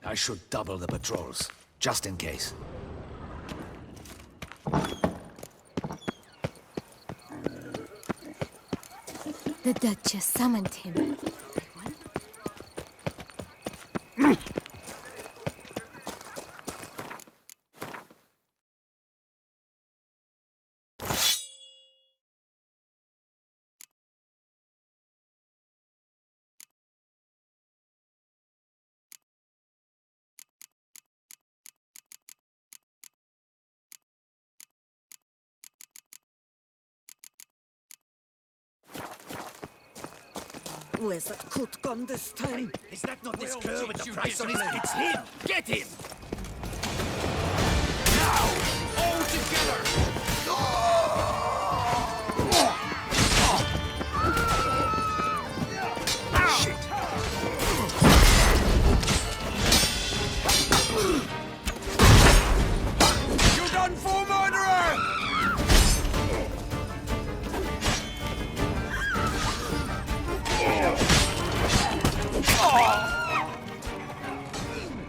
I should double the patrols, just in case. The Duchess summoned him. Where's that coot gone this time? Is that not this cur with the price on his head? It's him! Get him! Now! All together! Shit! You done for, murderer!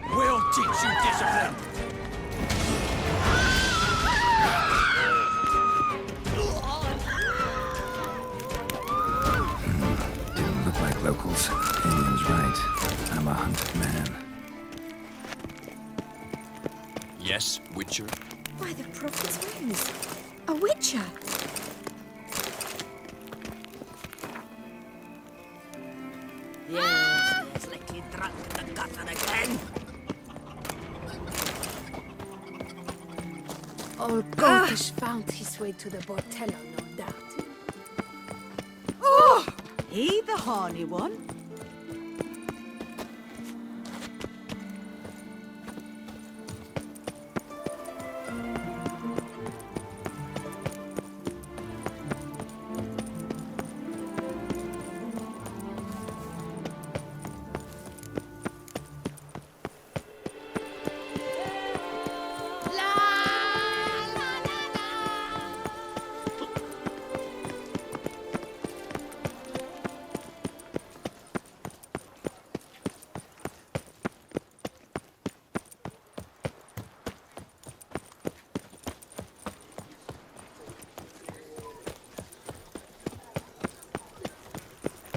We'll teach you discipline! Didn't look like locals. Damien's right. I'm a hunted man. Yes, Witcher? By the prophet's wings! A witcher! Yes, let you drunk in the gutter again. Old Goatish found his way to the Bordello, no doubt. Oh, he the horny one?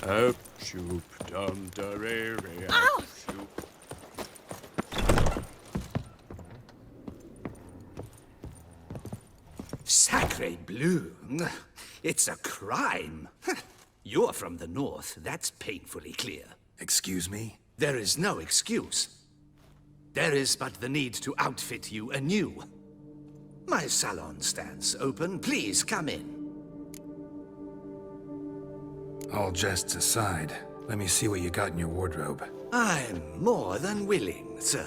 Up, shoop, dum, da, re, re, Ow! shoop. Sacre bleu! It's a crime! You're from the north, that's painfully clear. Excuse me? There is no excuse. There is but the need to outfit you anew. My salon stands open. Please come in. All jests aside, let me see what you got in your wardrobe. I'm more than willing, sir.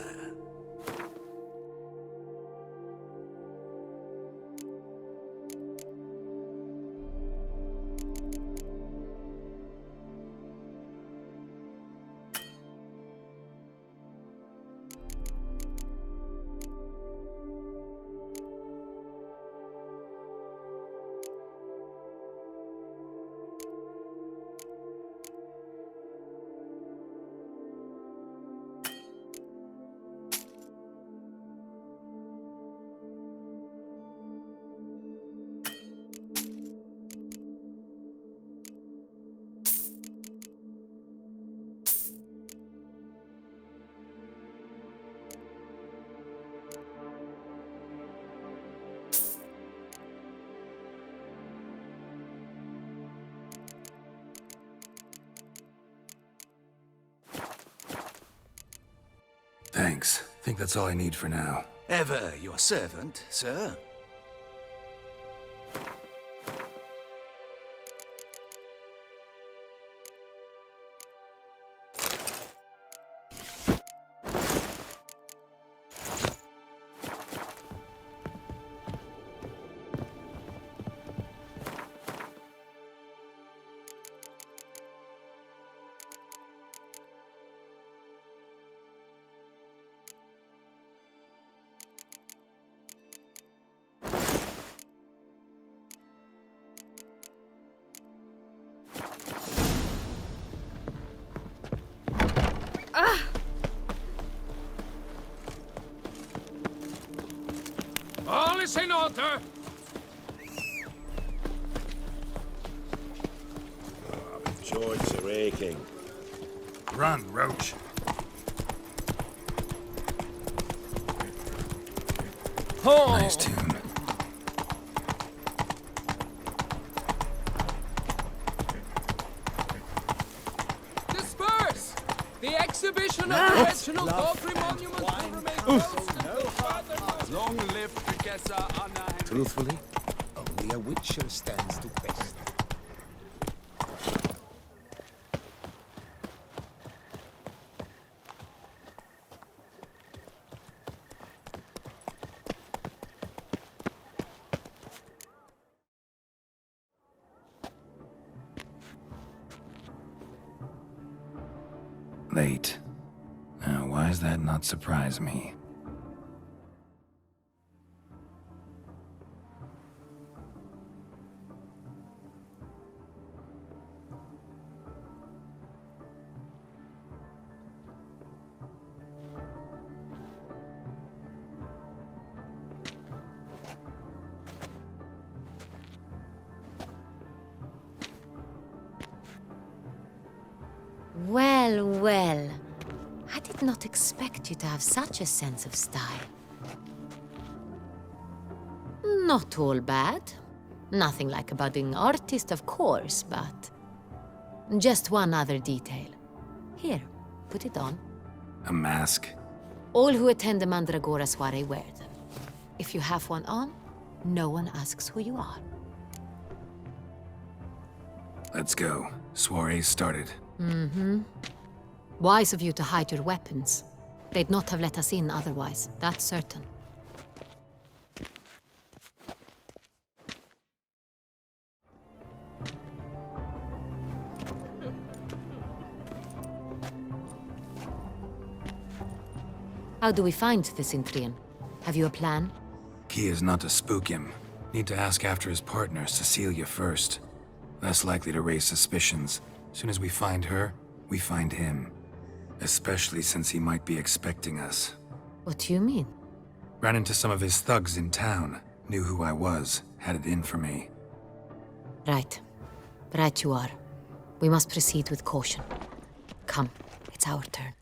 Thanks. Think that's all I need for now. Ever your servant, sir. House in order! Joints are aching. Run, Roach. Nice tune. Disperse! The exhibition of the original Godfrey monument will remain closed until further notice. Long live Regessa Anna. Truthfully, only a witcher stands to best. Late. Now, why does that not surprise me? Well, well. I did not expect you to have such a sense of style. Not all bad. Nothing like a budding artist, of course, but... just one other detail. Here, put it on. A mask? All who attend the Mandragora soiree wear them. If you have one on, no one asks who you are. Let's go. Soiree started. Wise of you to hide your weapons. They'd not have let us in otherwise, that's certain. How do we find the Cintrian? Have you a plan? Key is not to spook him. Need to ask after his partner, Cecilia, first. Less likely to raise suspicions. Soon as we find her, we find him. Especially since he might be expecting us. What do you mean? Ran into some of his thugs in town. Knew who I was. Had it in for me. Right. Right you are. We must proceed with caution. Come, it's our turn.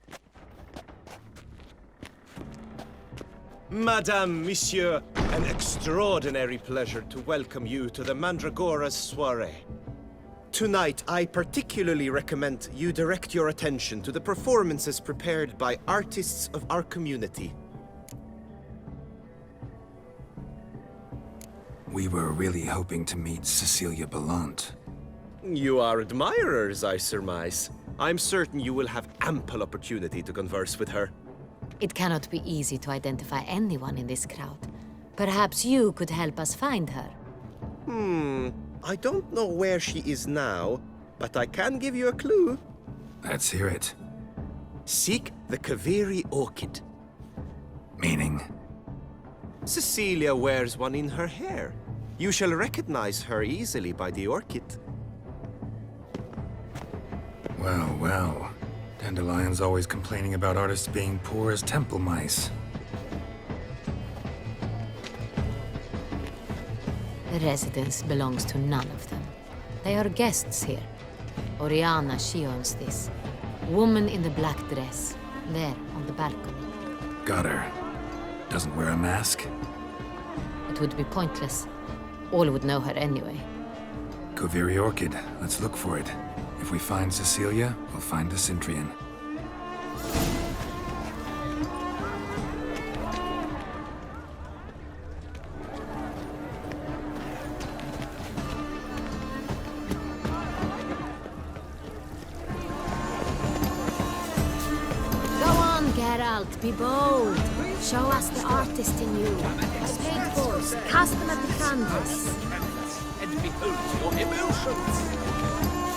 Madame, Monsieur, an extraordinary pleasure to welcome you to the Mandragora's soiree. Tonight, I particularly recommend you direct your attention to the performances prepared by artists of our community. We were really hoping to meet Cecilia Bellant. You are admirers, I surmise. I'm certain you will have ample opportunity to converse with her. It cannot be easy to identify anyone in this crowd. Perhaps you could help us find her. I don't know where she is now, but I can give you a clue. Let's hear it. Seek the Kaveri orchid. Meaning? Cecilia wears one in her hair. You shall recognize her easily by the orchid. Well, well. Dandelion's always complaining about artists being poor as temple mice. The residence belongs to none of them. They are guests here. Oriana, she owns this. Woman in the black dress. There, on the balcony. Got her. Doesn't wear a mask? It would be pointless. All would know her anyway. Kaveri Orchid. Let's look for it. If we find Cecilia, we'll find the Cintrian. Go on, Geralt, be bold. Show us the artist in you. Straight balls, cast them at the canvas. And behold your emotions.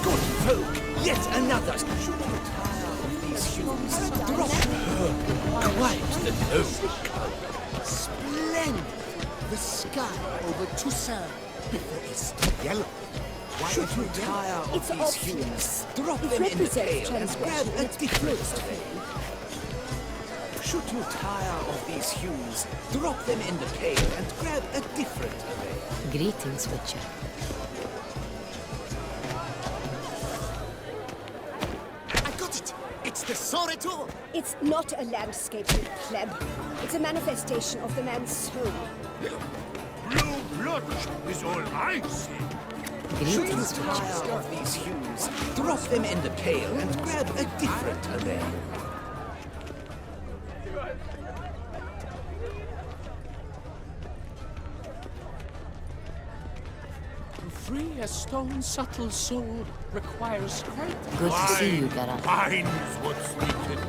Good folk, yet another. Should not tire of these hues. Drop her. Quite the noble color. Splendid. The sky over Toussaint before it's still yellow. Should you tire of these hues, drop them in the tail and grab a different vein. Should you tire of these hues, drop them in the pail and grab a different array. Greetings, Witcher. I got it! It's the Soreto! It's not a landscape, you pleb. It's a manifestation of the man's soul. Blue blood is all I see. Should you Greetings, Witcher. tire of these hues, drop them in the pail and grab a different array. To free a stone subtle soul requires quite Good to see you, Geralt. Wine's what's needed.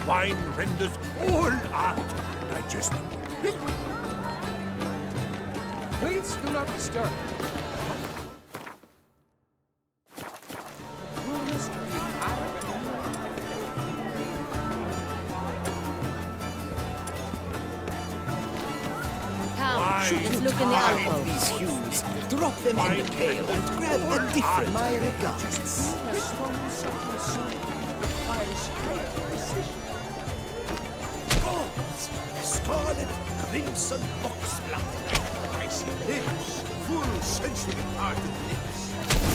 Wine renders all art digestible. Please do not disturb. Come, let's look in the alcove. These hues, drop them in the pail and grab a different My array. regards. A stone subtle soul requires great precision. Scarlet crimson boxblood. I see lips, full sensitive hearted lips.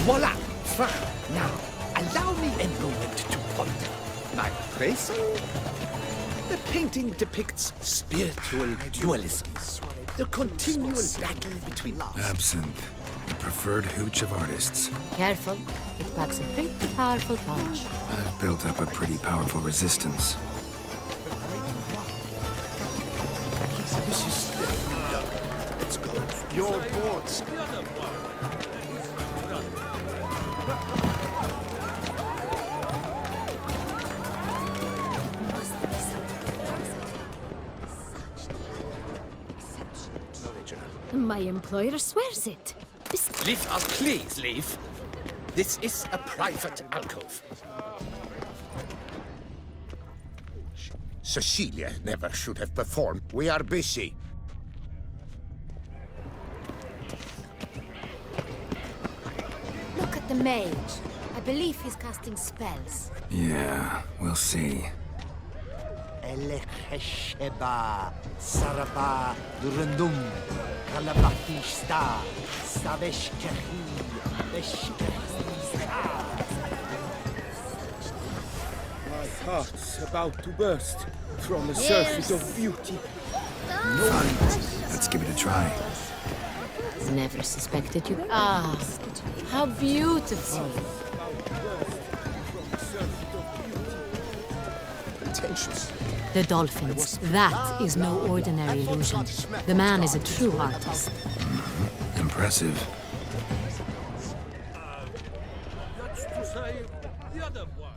Voila! Fine. Now, allow me a moment to ponder. My appraisal? The painting depicts spiritual dualism. The continual battle between Absinthe. The preferred hooch of artists. Careful, it packs a pretty powerful punch. I've built up a pretty powerful resistance. This is let's go. Your boards. My employer swears it. Leave us, please, leave. This is a private alcove. Cecilia never should have performed. We are busy. Look at the mage. I believe he's casting spells. Yeah, we'll see. Elechesheba, Saraba, Durundum, Kalabatista, Saveshkahi, My heart's about to burst from the surface of beauty. Fine. Let's give it a try. Never suspected you. Ah, how beautiful. Intentions. The dolphins. That is no ordinary illusion. The man is a true artist. Impressive. That's to say, the other one.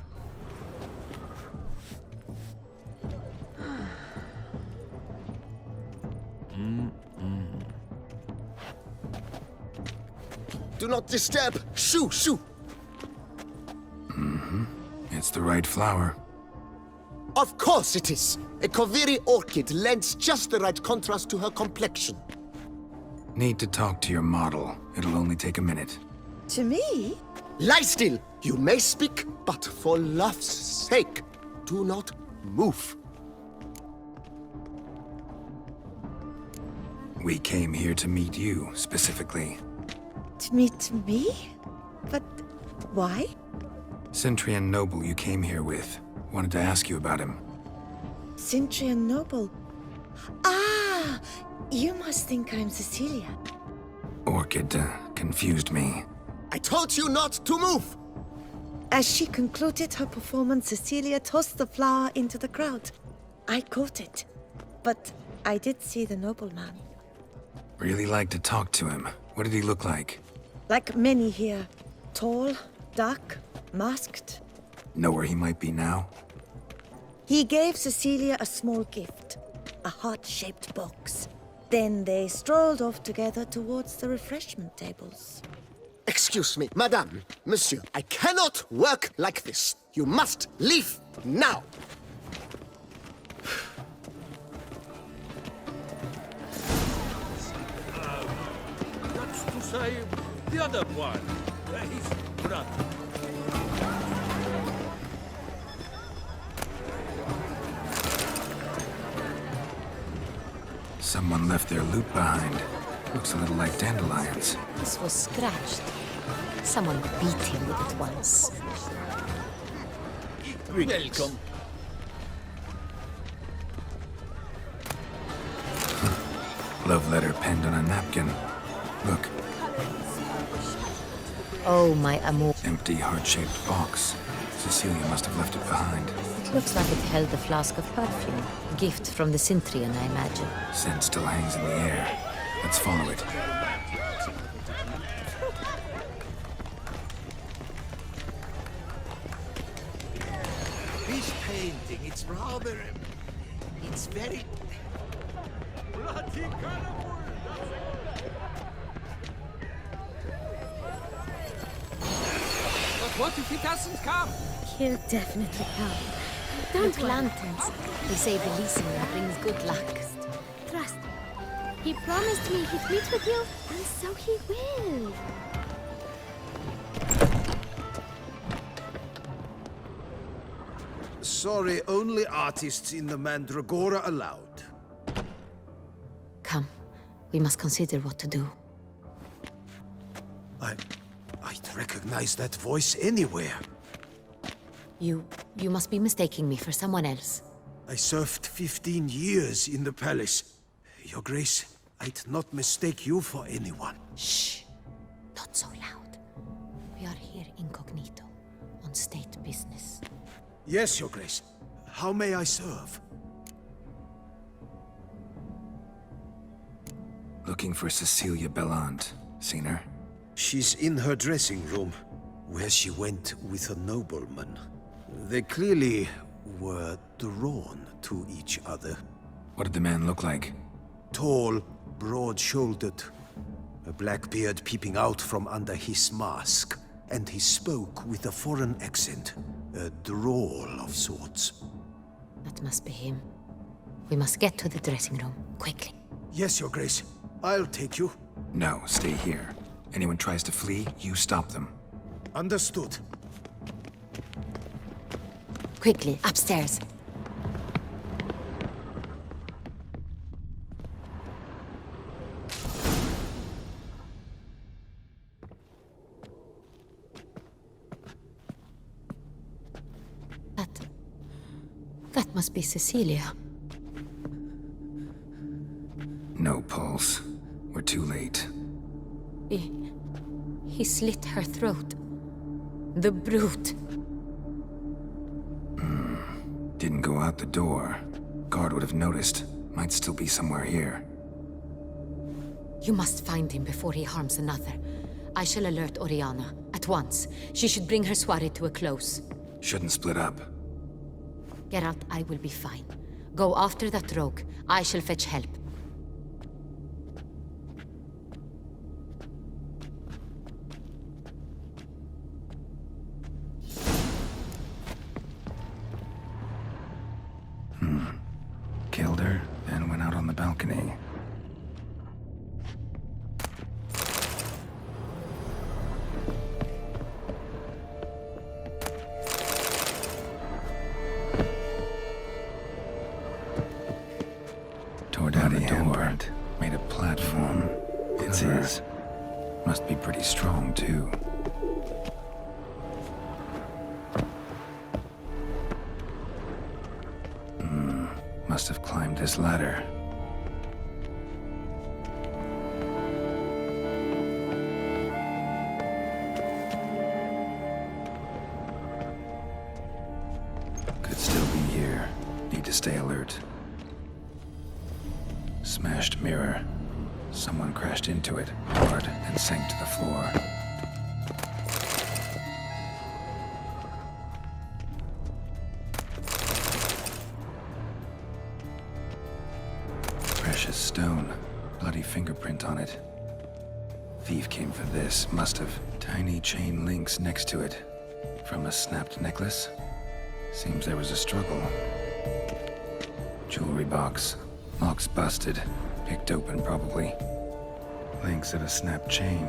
Do not disturb! Shoo, shoo! It's the right flower. Of course it is! A Koviri orchid lends just the right contrast to her complexion. Need to talk to your model. It'll only take a minute. To me? Lie still! You may speak, but for love's sake, do not move. We came here to meet you, specifically. To meet me? But why? Cintrian noble you came here with. Wanted to ask you about him. Cintrian noble. Ah! You must think I'm Cecilia. Orchid confused me. I told you not to move! As she concluded her performance, Cecilia tossed the flower into the crowd. I caught it. But I did see the nobleman. Really like to talk to him. What did he look like? Like many here. Tall, dark, masked. Know where he might be now? He gave Cecilia a small gift. A heart-shaped box. Then they strolled off together towards the refreshment tables. Excuse me, madame, monsieur, I cannot work like this. You must leave now. That's to say, the other one. His brother. Someone left their loot behind. Looks a little like dandelions. This was scratched. Someone beat him with it once. Welcome. Love letter penned on a napkin. Look, Oh, my amour. empty heart-shaped box. Cecilia must have left it behind. It looks like it held a flask of perfume. Gift from the Cintrian, I imagine. Scent still hangs in the air. Let's follow it. This painting, it's rather... It's very... But what if he doesn't come? He'll definitely come. Don't lanterns. They say releasing them brings good luck. Trust. He promised me he'd meet with you, and so he will. Sorry, only artists in the Mandragora allowed. Come. We must consider what to do. I'd recognize that voice anywhere. You must be mistaking me for someone else. I served 15 years in the palace. Your Grace, I'd not mistake you for anyone. Shh. Not so loud. We are here incognito, on state business. Yes, Your Grace. How may I serve? Looking for Cecilia Bellant. Seen her? She's in her dressing room, where she went with a nobleman. They clearly were drawn to each other. What did the man look like? Tall, broad-shouldered, a black beard peeping out from under his mask, and he spoke with a foreign accent, a drawl of sorts. That must be him. We must get to the dressing room, quickly. Yes, Your Grace. I'll take you. No, stay here. Anyone tries to flee, you stop them. Understood. Quickly, upstairs. That must be Cecilia. No pulse. We're too late. He slit her throat. The brute. Didn't go out the door. Guard would have noticed. Might still be somewhere here. You must find him before he harms another. I shall alert Oriana. At once. She should bring her soirée to a close. Shouldn't split up. Geralt, I will be fine. Go after that rogue. I shall fetch help. Killed her, then went out on the balcony. Tore down the door, made a platform. It's his. Must be pretty strong, too. Must have climbed this ladder. Could still be here. Need to stay alert. Smashed mirror. Someone crashed into it hard and sank to the floor. Precious stone. Bloody fingerprint on it. Thief came for this. Must have. Tiny chain links next to it. From a snapped necklace? Seems there was a struggle. Jewelry box. Lock's busted. Picked open, probably. Links at a snapped chain.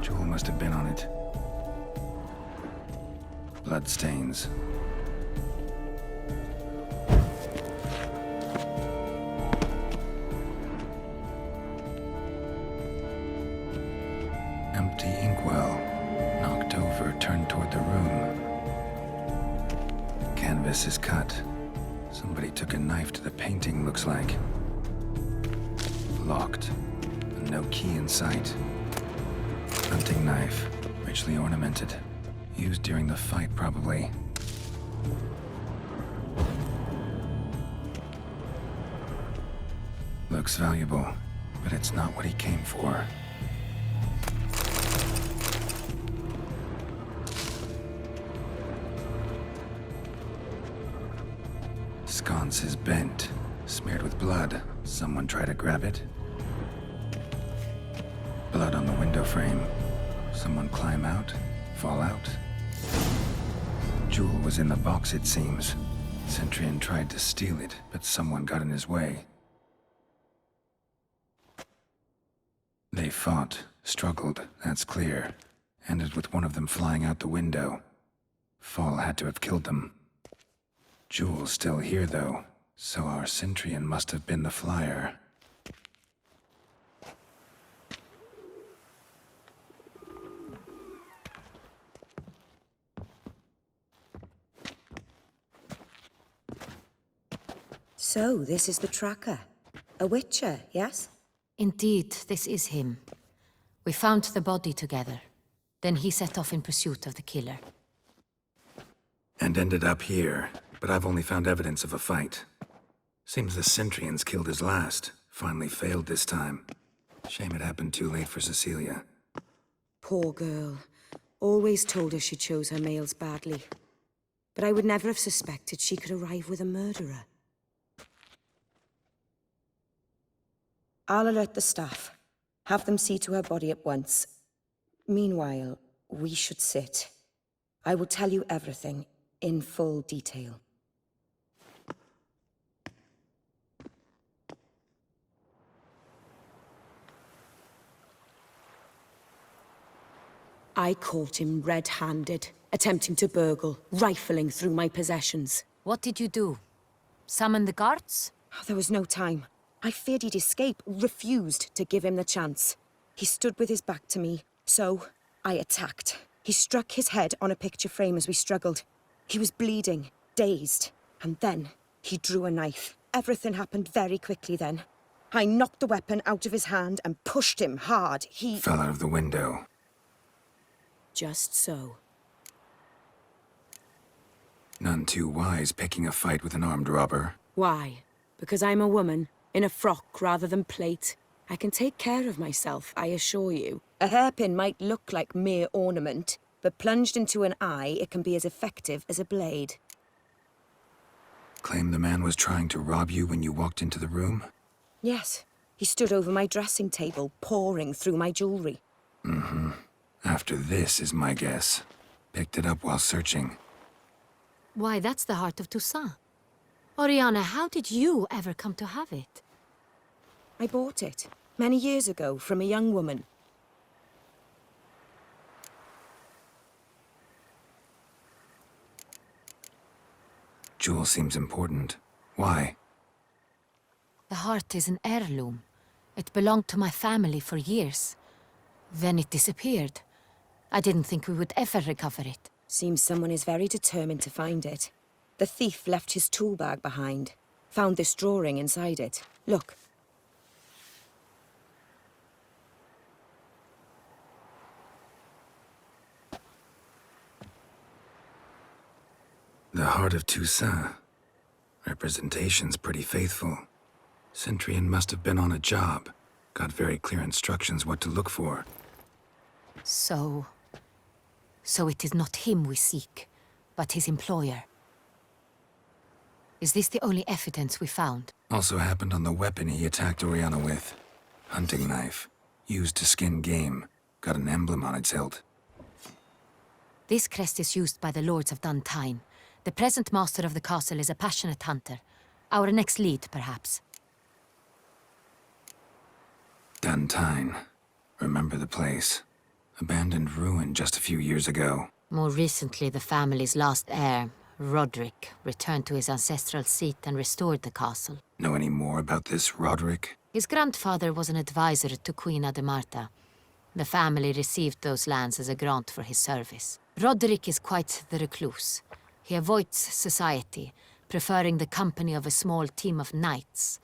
Jewel must have been on it. Blood stains. canvas is cut. Somebody took a knife to the painting, looks like. Locked. And no key in sight. Hunting knife. Richly ornamented. Used during the fight, probably. Looks valuable, but it's not what he came for. Sconce is bent, smeared with blood. Someone try to grab it? Blood on the window frame. Someone climb out? Fall out? Jewel was in the box, it seems. Centurion tried to steal it, but someone got in his way. They fought, struggled, that's clear. Ended with one of them flying out the window. Fall had to have killed them. Jewel's still here, though, so our Centurion must have been the flyer. So, this is the tracker. A witcher, yes? Indeed, this is him. We found the body together. Then he set off in pursuit of the killer. And ended up here, but I've only found evidence of a fight. Seems the Centurions killed his last. Finally failed this time. Shame it happened too late for Cecilia. Poor girl. Always told her she chose her males badly. But I would never have suspected she could arrive with a murderer. I'll alert the staff. Have them see to her body at once. Meanwhile, we should sit. I will tell you everything, in full detail. I caught him red-handed, attempting to burgle, rifling through my possessions. What did you do? Summon the guards? There was no time. I feared he'd escape, refused to give him the chance. He stood with his back to me, so I attacked. He struck his head on a picture frame as we struggled. He was bleeding, dazed, and then he drew a knife. Everything happened very quickly then. I knocked the weapon out of his hand and pushed him hard. He fell out of the window. Just so. None too wise picking a fight with an armed robber. Why? Because I'm a woman, in a frock rather than plate. I can take care of myself, I assure you. A hairpin might look like mere ornament, but plunged into an eye, it can be as effective as a blade. Claim the man was trying to rob you when you walked into the room? Yes. He stood over my dressing table, pouring through my jewelry. Mm-hmm. After this is my guess. Picked it up while searching. Why, that's the heart of Toussaint. Oriana, how did you ever come to have it? I bought it, many years ago, from a young woman. Jewel seems important. Why? The heart is an heirloom. It belonged to my family for years. Then it disappeared. I didn't think we would ever recover it. Seems someone is very determined to find it. The thief left his tool bag behind. Found this drawing inside it. Look. The heart of Toussaint. Representation's pretty faithful. Centurion must have been on a job. Got very clear instructions what to look for. So it is not him we seek, but his employer. Is this the only evidence we found? Also happened on the weapon he attacked Oriana with. Hunting knife. Used to skin game. Got an emblem on its hilt. This crest is used by the lords of Duntine. The present master of the castle is a passionate hunter. Our next lead, perhaps. Duntine. Remember the place. Abandoned ruin just a few years ago. More recently, the family's last heir, Roderick, returned to his ancestral seat and restored the castle. Know any more about this Roderick? His grandfather was an advisor to Queen Ademarta. The family received those lands as a grant for his service. Roderick is quite the recluse. He avoids society, preferring the company of a small team of knights,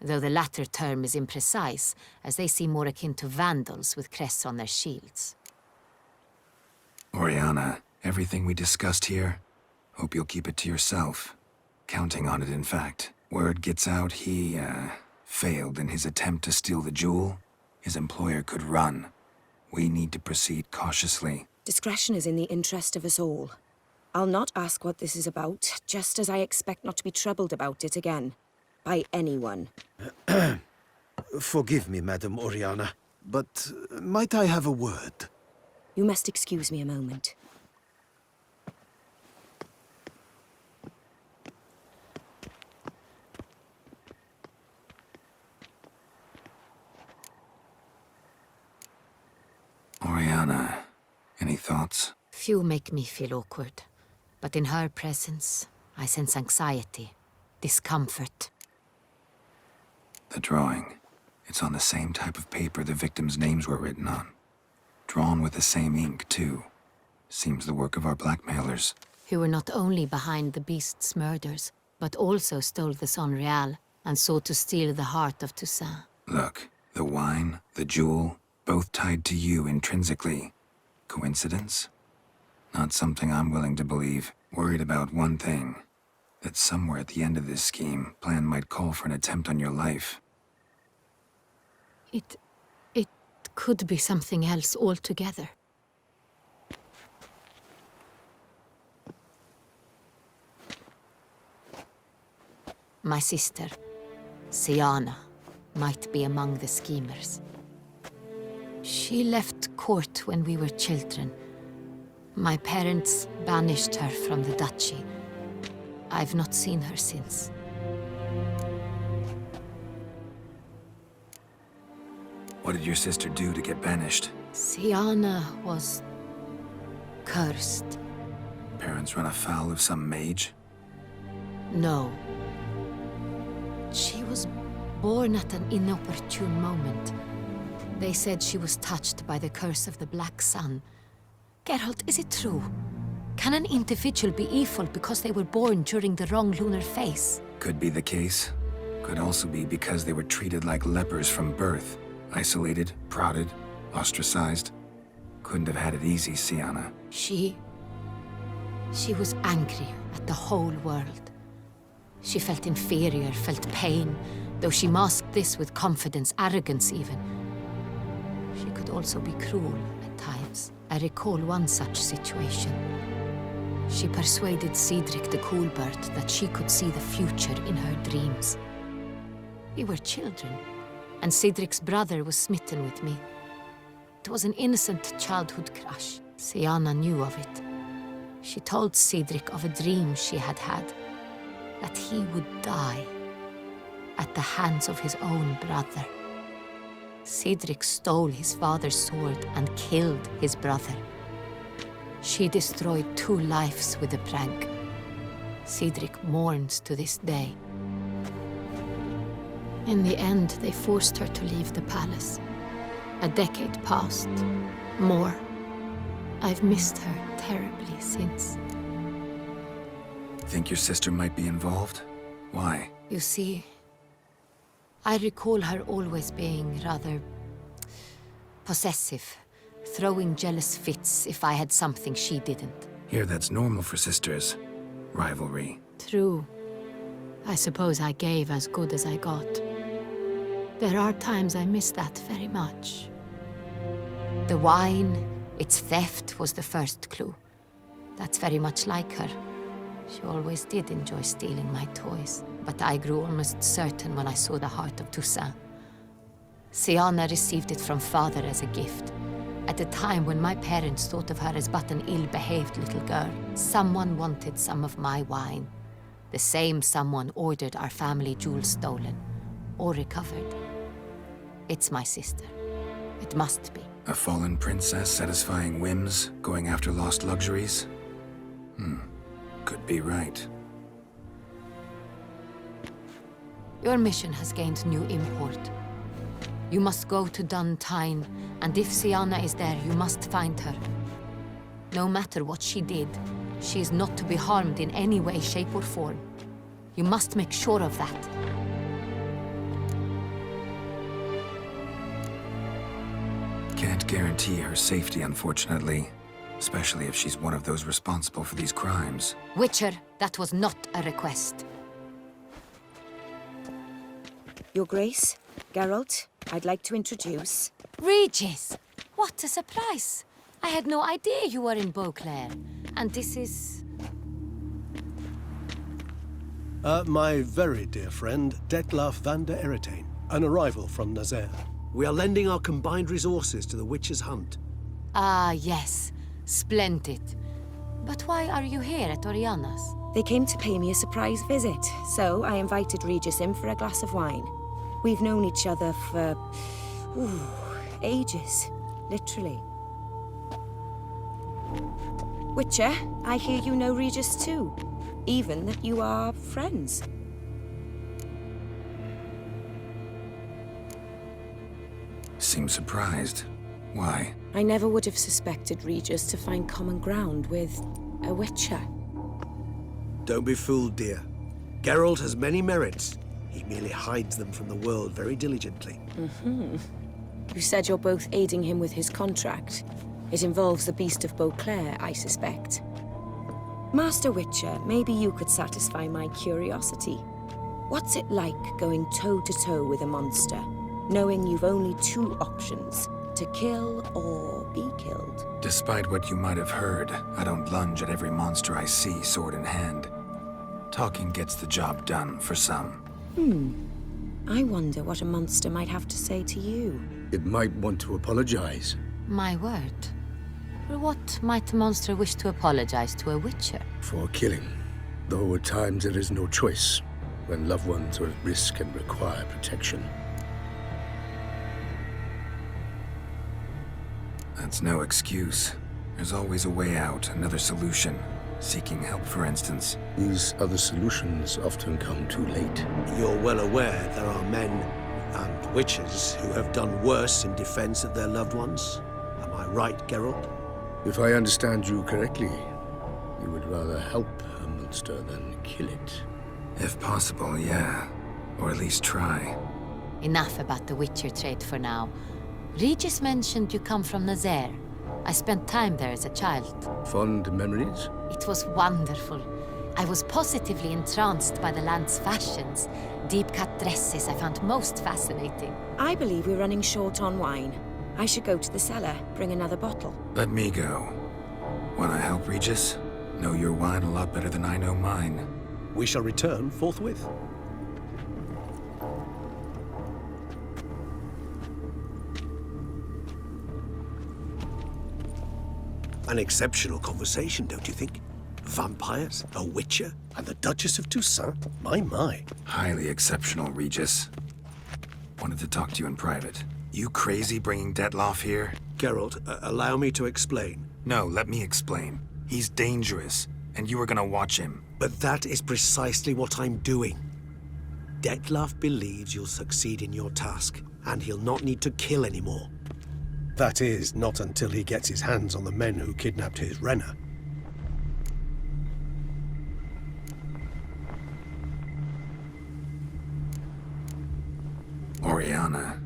though the latter term is imprecise, as they seem more akin to vandals with crests on their shields. Oriana, everything we discussed here, hope you'll keep it to yourself. Counting on it, in fact. Word gets out he, failed in his attempt to steal the jewel. His employer could run. We need to proceed cautiously. Discretion is in the interest of us all. I'll not ask what this is about, just as I expect not to be troubled about it again. By anyone. Forgive me, Madam Oriana, but might I have a word? You must excuse me a moment. Oriana, any thoughts? Few make me feel awkward, but in her presence, I sense anxiety, discomfort. The drawing. It's on the same type of paper the victims' names were written on. Drawn with the same ink, too. Seems the work of our blackmailers. Who were not only behind the beast's murders, but also stole the Son Real and sought to steal the heart of Toussaint. Look, the wine, the jewel, both tied to you intrinsically. Coincidence? Not something I'm willing to believe. Worried about one thing. That somewhere at the end of this scheme, plan might call for an attempt on your life. It could be something else altogether. My sister, Syanna, might be among the schemers. She left court when we were children. My parents banished her from the Dutchy. I've not seen her since. What did your sister do to get banished? Syanna was cursed. Parents run afoul of some mage? No. She was born at an inopportune moment. They said she was touched by the curse of the Black Sun. Geralt, is it true? Can an individual be evil because they were born during the wrong lunar phase? Could be the case. Could also be because they were treated like lepers from birth. Isolated, prodded, ostracized. Couldn't have had it easy, Syanna. She was angry at the whole world. She felt inferior, felt pain, though she masked this with confidence, arrogance even. She could also be cruel at times. I recall one such situation. She persuaded Cedric the Coolbird that she could see the future in her dreams. We were children, and Cedric's brother was smitten with me. It was an innocent childhood crush. Syanna knew of it. She told Cedric of a dream she had had, that he would die at the hands of his own brother. Cedric stole his father's sword and killed his brother. She destroyed 2 lives with the prank. Cedric mourns to this day. In the end, they forced her to leave the palace. A decade passed. More. I've missed her terribly since. Think your sister might be involved? Why? You see, I recall her always being rather possessive, throwing jealous fits if I had something she didn't. Here, that's normal for sisters. Rivalry. True. I suppose I gave as good as I got. There are times I miss that very much. The wine, its theft, was the first clue. That's very much like her. She always did enjoy stealing my toys, but I grew almost certain when I saw the heart of Toussaint. Syanna received it from father as a gift, at a time when my parents thought of her as but an ill-behaved little girl. Someone wanted some of my wine. The same someone ordered our family jewels stolen, or recovered. It's my sister. It must be. A fallen princess satisfying whims, going after lost luxuries? Could be right. Your mission has gained new import. You must go to Duntine, and if Syanna is there, you must find her. No matter what she did, She is not to be harmed in any way, shape, or form. You must make sure of that. Can't guarantee her safety, unfortunately. Especially if she's one of those responsible for these crimes. Witcher, that was not a request. Your Grace, Geralt, I'd like to introduce... Regis! What a surprise! I had no idea you were in Beauclair. And this is... My very dear friend, Dettlaff van der Eretain, an arrival from Nazaire. We are lending our combined resources to the Witcher's hunt. Ah, yes. Splendid. But why are you here at Oriana's? They came to pay me a surprise visit, so I invited Regis in for a glass of wine. We've known each other for... ages. Literally. Witcher, I hear you know Regis too. Even that you are friends. Seems surprised. Why? I never would have suspected Regis to find common ground with a Witcher. Don't be fooled, dear. Geralt has many merits. He merely hides them from the world very diligently. You said you're both aiding him with his contract. It involves the Beast of Beauclair, I suspect. Master Witcher, maybe you could satisfy my curiosity. What's it like going toe-to-toe with a monster, knowing you've only two options, to kill or be killed? Despite what you might have heard, I don't lunge at every monster I see, sword in hand. Talking gets the job done, for some. I wonder what a monster might have to say to you. It might want to apologize. My word. For what might a monster wish to apologize to a Witcher? For killing. Though at times there is no choice, when loved ones are at risk and require protection. That's no excuse. There's always a way out, another solution. Seeking help, for instance. These other solutions often come too late. You're well aware there are men and witches who have done worse in defense of their loved ones. Am I right, Geralt? If I understand you correctly, you would rather help a monster than kill it. If possible, yeah. Or at least try. Enough about the Witcher trade for now. Regis mentioned you come from Nazaire. I spent time there as a child. Fond memories? It was wonderful. I was positively entranced by the land's fashions. Deep-cut dresses I found most fascinating. I believe we're running short on wine. I should go to the cellar, bring another bottle. Let me go. Wanna help, Regis? Know your wine a lot better than I know mine. We shall return forthwith. An exceptional conversation, don't you think? Vampires, a witcher, And the Duchess of Toussaint? My. Highly exceptional, Regis. Wanted to talk to you in private. You crazy bringing Dettlaff here? Geralt, allow me to explain. No, let me explain. He's dangerous, and you were gonna watch him. But that is precisely what I'm doing. Dettlaff believes you'll succeed in your task, and he'll not need to kill anymore. That is, not until he gets his hands on the men who kidnapped his Renner. Oriana.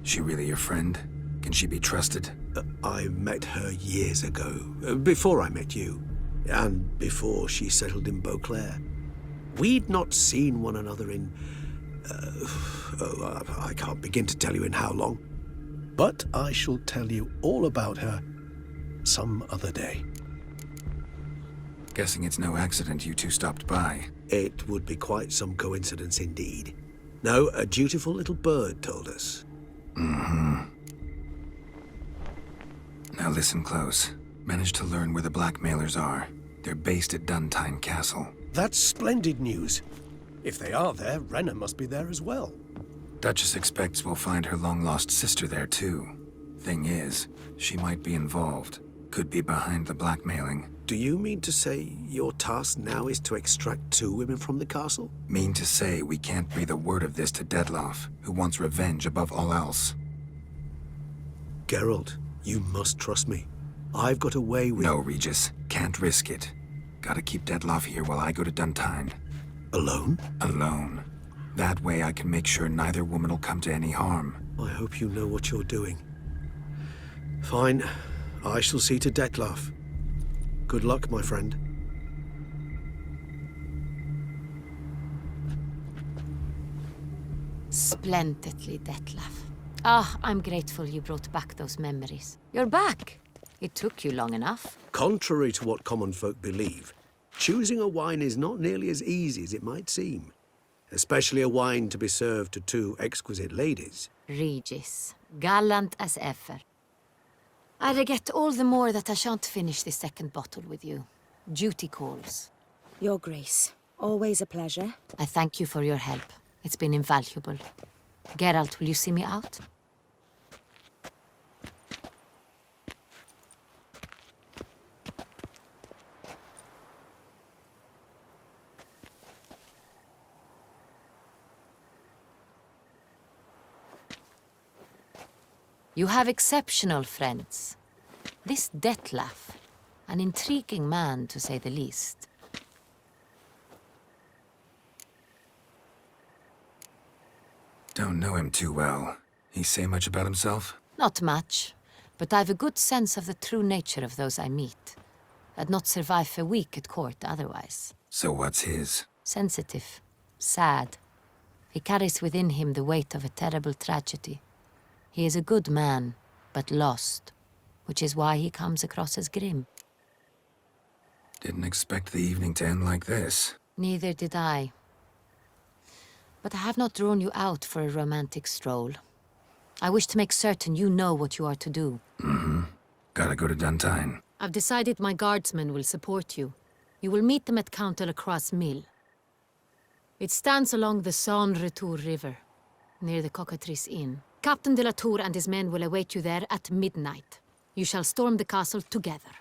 She really your friend? Can she be trusted? I met her years ago, before I met you, and before she settled in Beauclair. We'd not seen one another in... I can't begin to tell you in how long. But I shall tell you all about her some other day. Guessing it's no accident you two stopped by. It would be quite some coincidence indeed. No, a dutiful little bird told us. Now listen close. Managed to learn where the blackmailers are. They're based at Duntine Castle. That's splendid news. If they are there, Renner must be there as well. Duchess expects we'll find her long-lost sister there, too. Thing is, she might be involved. Could be behind the blackmailing. Do you mean to say your task now is to extract 2 women from the castle? Mean to say we can't breathe a word of this to Dettlaff, who wants revenge above all else. Geralt, you must trust me. I've got a way with... No, Regis. Can't risk it. Gotta keep Dettlaff here while I go to Duntine. Alone? Alone. That way I can make sure neither woman will come to any harm. I hope you know what you're doing. Fine. I shall see to Dettlaff. Good luck, my friend. Splendidly, Dettlaff. Ah, I'm grateful you brought back those memories. You're back. It took you long enough. Contrary to what common folk believe, choosing a wine is not nearly as easy as it might seem. Especially a wine to be served to two exquisite ladies. Regis, gallant as ever. I regret all the more that I shan't finish this second bottle with you. Duty calls. Your Grace, always a pleasure. I thank you for your help. It's been invaluable. Geralt, will you see me out? You have exceptional friends. This Dettlaff, an intriguing man to say the least. Don't know him too well. He say much about himself? Not much, but I've a good sense of the true nature of those I meet. I'd not survive a week at court otherwise. So what's his? Sensitive, sad. He carries within him the weight of a terrible tragedy. He is a good man, but lost, which is why he comes across as grim. Didn't expect the evening to end like this. Neither did I. But I have not drawn you out for a romantic stroll. I wish to make certain you know what you are to do. Mm-hmm. Gotta go to Duntine. I've decided my guardsmen will support you. You will meet them at Count Delacroix's mill. It stands along the Saône-Retour River, near the Cockatrice Inn. Captain de la Tour and his men will await you there at midnight. You shall storm the castle together.